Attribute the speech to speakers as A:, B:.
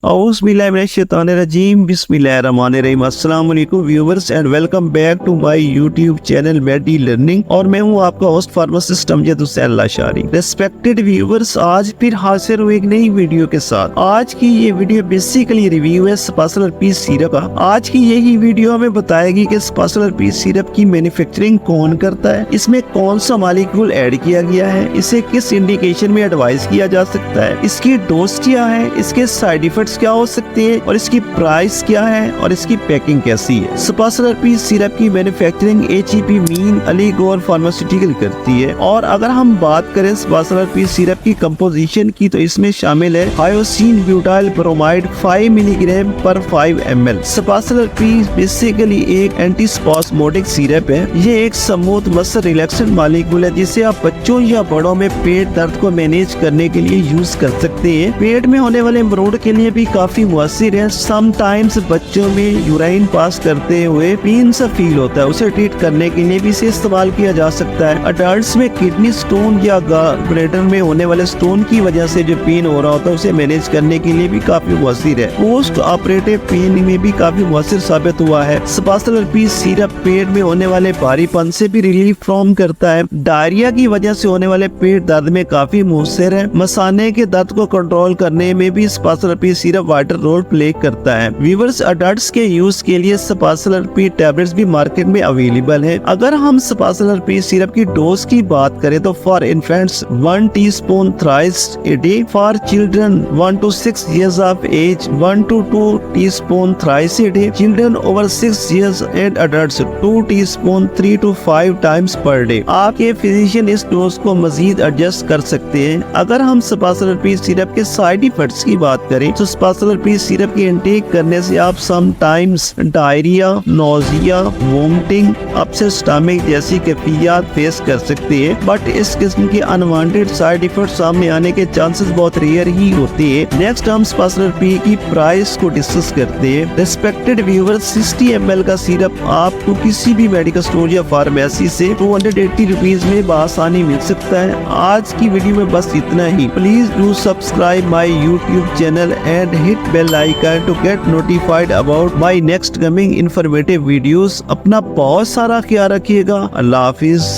A: औज़ुबिल्लाहिमिनश्शैतानिर्रजीम बिस्मिल्लाहिर्रहमानिर्रहीम। अस्सलाम वालेकुम viewers and welcome back to my YouTube channel Medi Learning और मैं हूं आपका host pharmacist Amjad Hussain Lashari. Respected viewers, आज फिर हाजिर हूं एक नई वीडियो के साथ। आज की ये वीडियो बेसिकली रिव्यू है स्पासलर पी सिरप का। आज की यही वीडियो हमें बताएगी कि स्पासलर पी सिरप की मैन्युफैक्चरिंग कौन करता है, इसमें कौन सा मॉलिक्यूल ऐड किया गया है, इसे किस इंडिकेशन में एडवाइस किया जा सकता है, इसकी डोज क्या है, इसके साइड इफेक्ट क्या हो सकते हैं और इसकी प्राइस क्या है और इसकी पैकिंग कैसी है। स्पासलर पी सिरप की मैन्युफैक्चरिंग एचईपी मीन अली गौर फार्मास्यूटिकल करती है। और अगर हम बात करें स्पासलर पी सिरप की कंपोजिशन की तो इसमें शामिल है हायोसिन ब्यूटाइल ब्रोमाइड 5 मिलीग्राम पर 5 ml। स्पासलर पी बेसिकली एक एंटीस्पास्मोडिक सिरप है। ये एक स्मूथ मसल रिलैक्सेंट मॉलिक्यूल है जिसे आप बच्चों या बड़ों में पेट दर्द को मैनेज करने के लिए यूज कर सकते हैं। पेट में होने वाले मरोड़ के लिए भी काफी मुअस्सिर है। समटाइम्स बच्चों में यूराइन पास करते हुए पेन सा फील होता है, उसे ट्रीट करने के लिए भी इसे इस्तेमाल किया जा सकता है। अडल्ट्स में किडनी स्टोन या ब्लैडर में होने वाले स्टोन की वजह से जो पेन हो रहा होता है उसे मैनेज करने के लिए भी काफी मुअस्सिर है। पोस्ट ऑपरेटिव पेन में भी काफी मुअस्सिर साबित हुआ है। स्पासलर पी सिरप पेट में होने वाले भारीपन से भी रिलीफ फ्रॉम करता है। डायरिया की वजह से होने वाले पेट दर्द में काफी मुअस्सिर है। मसाने के दर्द को कंट्रोल करने में भी Spasler P syrup vital role play करता है। व्यूअर्स, अडल्ट्स के यूज के लिए स्पासलर पी टैबलेट्स भी मार्केट में अवेलेबल है। अगर हम स्पासलर पी सिरप की डोज की बात करें तो for infants 1 teaspoon thrice a day, for children 1 to 6 years of age 1 to 2 teaspoon thrice a day, children over 6 years and adults 2 teaspoon 3 to 5 times per day. आपके physician इस dose को मजीद adjust कर सकते हैं। अगर हम स्पासलर पी सिरप के side effects की बात करें तो स्पासलर पी सिरप की इंटेक करने से आप sometimes diarrhoea, nausea, vomiting, upset stomach जैसी कैफियत फेस कर सकते हैं। बट इस किस्म के अनवांटेड साइड इफेक्ट सामने आने के चांसेस बहुत रेयर ही होते हैं। नेक्स्ट हम स्पासलर पी की प्राइस को डिस्कस करते हैं। रिस्पेक्टेड व्यूअर्स, 60 ml का सिरप आपको किसी भी मेडिकल स्टोर या फार्मेसी से 280 रुपीज में बआसानी मिल सकता है। आज की वीडियो में बस इतना ही। Please do subscribe my YouTube channel and hit bell icon to get notified about my next coming informative videos। अपना बहुत सारा ख्याल रखिएगा। अल्लाह हाफिज।